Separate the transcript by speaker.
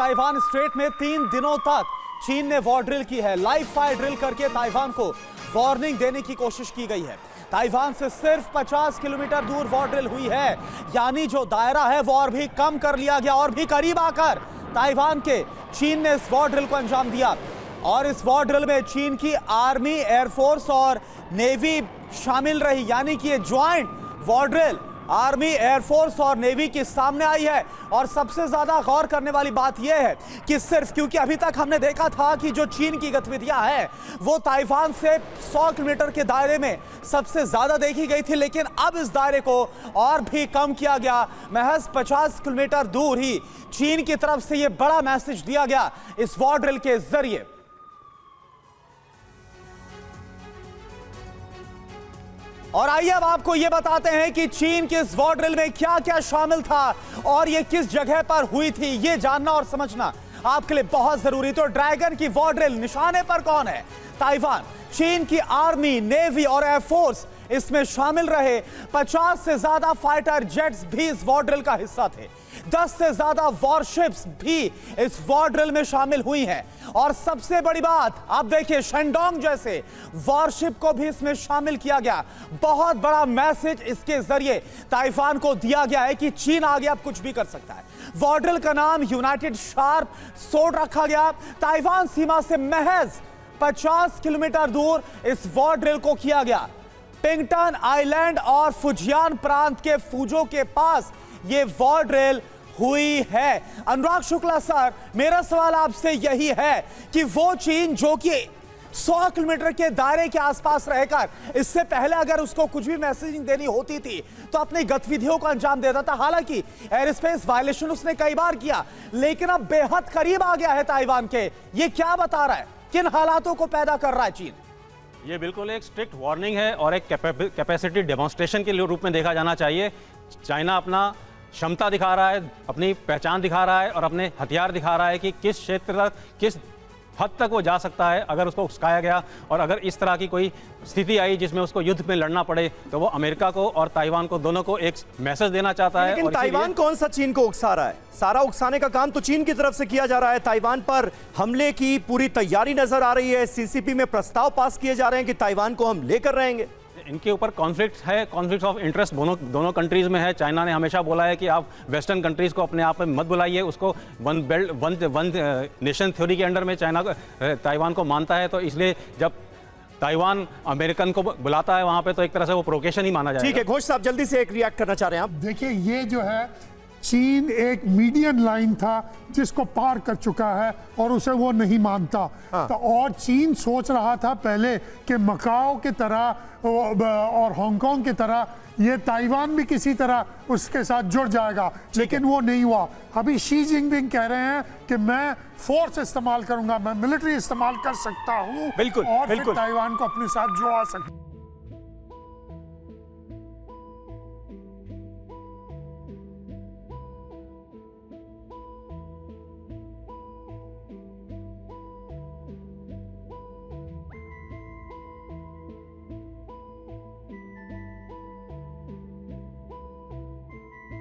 Speaker 1: Taiwan straight में 3 दिनों तक चीन ने वॉर ड्रिल की है। लाइव फायर ड्रिल करके ताइवान को वार्निंग देने की कोशिश की गई है। ताइवान से सिर्फ 50 किलोमीटर दूर वॉर ड्रिल हुई है, यानी जो दायरा है वो और भी कम कर लिया गया। और भी करीब आकर ताइवान के चीन ने इस वॉर ड्रिल को अंजाम दिया। और इस वॉर ड्रिल में चीन की आर्मी, एयरफोर्स और नेवी शामिल रही, यानी कि ये joint war drill army, air force और नेवी के सामने आई है। और सबसे ज्यादा गौर करने वाली बात यह है कि सिर्फ क्योंकि अभी तक हमने देखा था कि जो चीन की गतिविधियां हैं वो ताइवान से 100 किलोमीटर के दायरे में सबसे ज्यादा देखी गई थी, लेकिन अब इस दायरे को और भी कम किया गया। महज 50 किलोमीटर दूर ही चीन की तरफ से यह बड़ा मैसेज दिया गया इस वॉर ड्रिल के जरिए। और आइए अब आपको यह बताते हैं कि चीन के इस वॉर ड्रिल में क्या क्या शामिल था और यह किस जगह पर हुई थी। यह जानना और समझना आपके लिए बहुत जरूरी। तो ड्रैगन की वॉर ड्रिल निशाने पर कौन है? ताइवान। चीन की आर्मी, नेवी और एयरफोर्स इसमें शामिल रहे। 50 से ज्यादा फाइटर जेट्स भी इस वॉर ड्रिल का हिस्सा थे। 10 से ज्यादा वॉरशिप्स भी इस वॉर ड्रिल में शामिल हुई हैं। और सबसे बड़ी बात, आप देखिए, शेंडोंग जैसे वॉरशिप को भी इसमें शामिल किया गया। बहुत बड़ा मैसेज इसके जरिए ताइवान को दिया गया है कि चीन आगे अब कुछ भी कर सकता है। वॉर ड्रिल का नाम यूनाइटेड शार्प सोर्ड रखा गया। ताइवान सीमा से महज 50 किलोमीटर दूर इस वॉर ड्रिल को किया गया। पिंगटन आइलैंड और फुजियान प्रांत के फूजो के पास यह वॉर ड्रिल हुई है। अनुराग शुक्ला सर, मेरा सवाल आपसे यही है कि वो चीन जो कि 100 किलोमीटर के दायरे के आसपास रहकर इससे पहले अगर उसको कुछ भी मैसेजिंग देनी होती थी तो अपनी गतिविधियों को अंजाम देता था। हालांकि एयर स्पेस वायलेशन उसने कई बार किया, लेकिन अब बेहद करीब आ गया है ताइवान के। ये क्या बता रहा है? किन हालातों को पैदा कर रहा है चीन?
Speaker 2: ये बिल्कुल एक स्ट्रिक्ट वार्निंग है और एक कैपेसिटी डेमोन्स्ट्रेशन के रूप में देखा जाना चाहिए। चाइना अपना क्षमता दिखा रहा है, अपनी पहचान दिखा रहा है और अपने हथियार दिखा रहा है कि किस क्षेत्र तक, किस हद तक वो जा सकता है अगर उसको उकसाया गया। और अगर इस तरह की कोई स्थिति आई जिसमें उसको युद्ध में लड़ना पड़े तो वो अमेरिका को और ताइवान को दोनों को एक मैसेज देना चाहता है।
Speaker 3: लेकिन ताइवान कौन सा चीन को उकसा रहा है? सारा उकसाने का काम तो चीन की तरफ से किया जा रहा है। ताइवान पर हमले की पूरी तैयारी नजर आ रही है। सीसीपी में प्रस्ताव पास किए जा रहे हैं कि ताइवान को हम लेकर रहेंगे।
Speaker 2: इनके ऊपर कॉन्फ्लिक्ट है, कॉन्फ्लिक्ट ऑफ इंटरेस्ट दोनों कंट्रीज में है। चाइना ने हमेशा बोला है कि आप वेस्टर्न कंट्रीज को अपने आप में मत बुलाइए, उसको one belt one nation theory के अंडर में चाइना ताइवान को मानता है। तो इसलिए जब ताइवान अमेरिकन को बुलाता है वहां पे तो एक तरह से वो प्रोवोकेशन ही माना जाएगा।
Speaker 3: ठीक है घोष साहब, जल्दी से एक रिएक्ट करना चाह रहे हैं आप।
Speaker 4: देखिए, ये जो है चीन एक मीडियन लाइन था जिसको पार कर चुका है और उसे वो नहीं मानता। तो और चीन सोच रहा था पहले कि मकाओ की तरह और हांगकांग की तरह ये ताइवान भी किसी तरह उसके साथ जुड़ जाएगा, लेकिन वो नहीं हुआ। अभी शी जिनपिंग कह रहे हैं कि मैं फोर्स इस्तेमाल करूंगा, मैं मिलिट्री इस्तेमाल कर सकता हूं,
Speaker 3: बिल्कुल,
Speaker 4: और
Speaker 3: बिल्कुल।
Speaker 4: फिर ताइवान को अपने साथ जोड़ सकता।